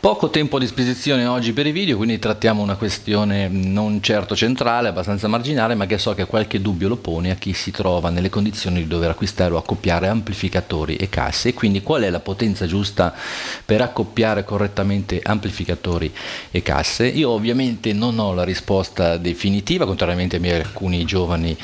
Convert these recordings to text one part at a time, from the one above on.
Poco tempo a disposizione oggi per i video, quindi trattiamo una questione non certo centrale, abbastanza marginale, ma che so che qualche dubbio lo pone a chi si trova nelle condizioni di dover acquistare o accoppiare amplificatori e casse, e quindi qual è la potenza giusta per accoppiare correttamente amplificatori e casse. Io ovviamente non ho la risposta definitiva, contrariamente a miei alcuni giovani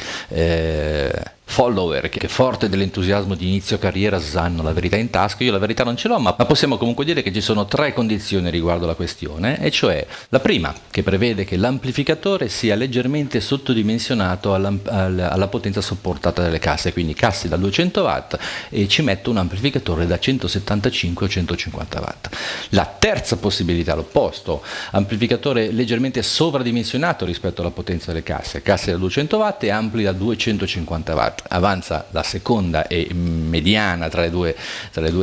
follower che forte dell'entusiasmo di inizio carriera sanno la verità in tasca. Io la verità non ce l'ho, ma possiamo comunque dire che ci sono tre condizioni riguardo la questione, e cioè la prima, che prevede che l'amplificatore sia leggermente sottodimensionato alla potenza sopportata dalle casse, quindi casse da 200 watt e ci metto un amplificatore da 175 o 150 watt. La terza possibilità, l'opposto, amplificatore leggermente sovradimensionato rispetto alla potenza delle casse da 200 watt e ampli da 250 watt. Avanza la seconda e mediana tra le due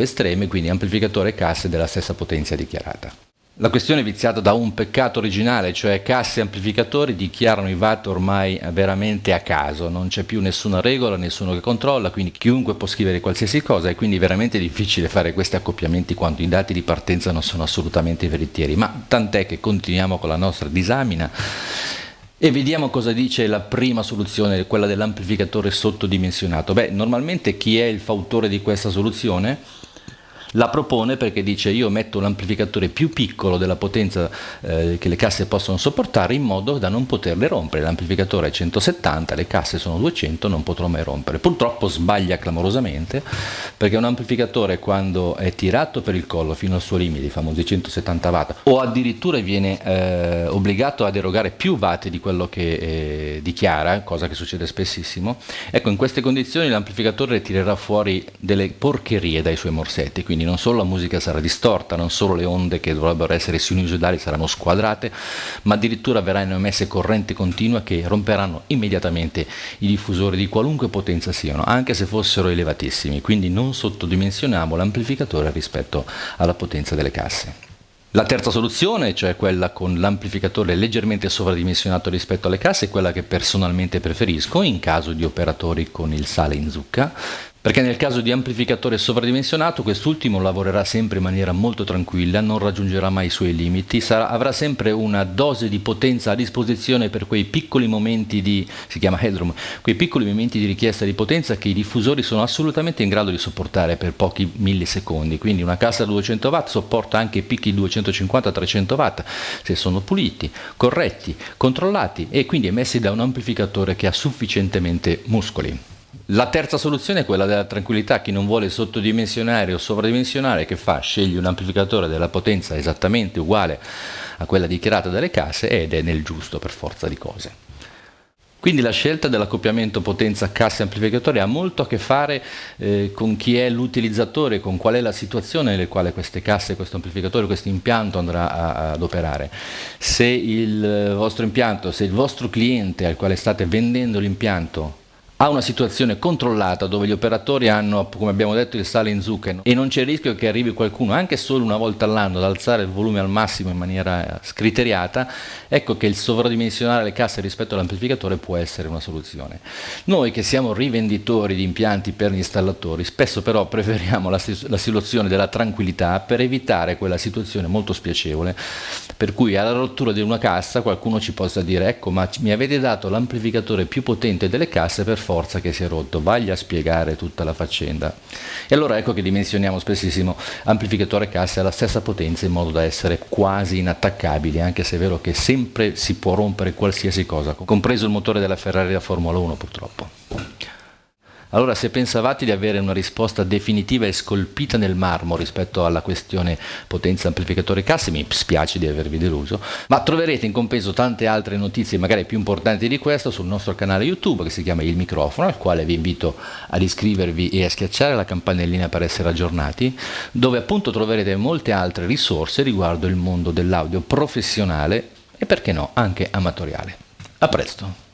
estreme, quindi amplificatore e casse della stessa potenza dichiarata. La questione è viziata da un peccato originale, cioè casse e amplificatori dichiarano i watt ormai veramente a caso, non c'è più nessuna regola, nessuno che controlla, quindi chiunque può scrivere qualsiasi cosa, e quindi è veramente difficile fare questi accoppiamenti quando i dati di partenza non sono assolutamente veritieri, ma tant'è che continuiamo con la nostra disamina e vediamo cosa dice la prima soluzione, quella dell'amplificatore sottodimensionato. Normalmente chi è il fautore di questa soluzione la propone perché dice: io metto l'amplificatore più piccolo della potenza che le casse possono sopportare, in modo da non poterle rompere. L'amplificatore è 170, le casse sono 200, non potrò mai rompere. Purtroppo sbaglia clamorosamente, perché un amplificatore, quando è tirato per il collo fino al suo limite, i famosi 170 watt, o addirittura viene obbligato ad erogare più watt di quello che dichiara, cosa che succede spessissimo, ecco, in queste condizioni l'amplificatore tirerà fuori delle porcherie dai suoi morsetti. Quindi non solo la musica sarà distorta, non solo le onde che dovrebbero essere sinusoidali saranno squadrate, ma addirittura verranno emesse correnti continue che romperanno immediatamente i diffusori di qualunque potenza siano, anche se fossero elevatissimi. Quindi non sottodimensioniamo l'amplificatore rispetto alla potenza delle casse. La terza soluzione, cioè quella con l'amplificatore leggermente sovradimensionato rispetto alle casse, è quella che personalmente preferisco in caso di operatori con il sale in zucca, perché nel caso di amplificatore sovradimensionato quest'ultimo lavorerà sempre in maniera molto tranquilla, non raggiungerà mai i suoi limiti, avrà sempre una dose di potenza a disposizione per quei piccoli momenti si chiama headroom, quei piccoli momenti di richiesta di potenza che i diffusori sono assolutamente in grado di sopportare per pochi millisecondi. Quindi una cassa da 200 watt sopporta anche picchi 250-300 watt se sono puliti, corretti, controllati e quindi emessi da un amplificatore che ha sufficientemente muscoli. La terza soluzione è quella della tranquillità. Chi non vuole sottodimensionare o sovradimensionare, che fa? Sceglie un amplificatore della potenza esattamente uguale a quella dichiarata dalle casse ed è nel giusto per forza di cose. Quindi la scelta dell'accoppiamento potenza casse amplificatore ha molto a che fare con chi è l'utilizzatore, con qual è la situazione nella quale queste casse, questo amplificatore, questo impianto andrà ad operare. Se il vostro impianto, se il vostro cliente al quale state vendendo l'impianto ha una situazione controllata dove gli operatori hanno, come abbiamo detto, il sale in zucca e non c'è il rischio che arrivi qualcuno anche solo una volta all'anno ad alzare il volume al massimo in maniera scriteriata, ecco che il sovradimensionare le casse rispetto all'amplificatore può essere una soluzione. Noi che siamo rivenditori di impianti per gli installatori spesso però preferiamo la soluzione della tranquillità per evitare quella situazione molto spiacevole per cui alla rottura di una cassa qualcuno ci possa dire: ecco, ma mi avete dato l'amplificatore più potente delle casse, per forza che si è rotto. Vaglia a spiegare tutta la faccenda. E allora ecco che dimensioniamo spessissimo amplificatore e casse alla stessa potenza in modo da essere quasi inattaccabili, anche se è vero che sempre si può rompere qualsiasi cosa, compreso il motore della Ferrari da Formula 1 purtroppo. Allora, se pensavate di avere una risposta definitiva e scolpita nel marmo rispetto alla questione potenza amplificatore casse, mi spiace di avervi deluso, ma troverete in compenso tante altre notizie magari più importanti di questo sul nostro canale YouTube che si chiama Il Microfono, al quale vi invito ad iscrivervi e a schiacciare la campanellina per essere aggiornati, dove appunto troverete molte altre risorse riguardo il mondo dell'audio professionale e, perché no, anche amatoriale. A presto!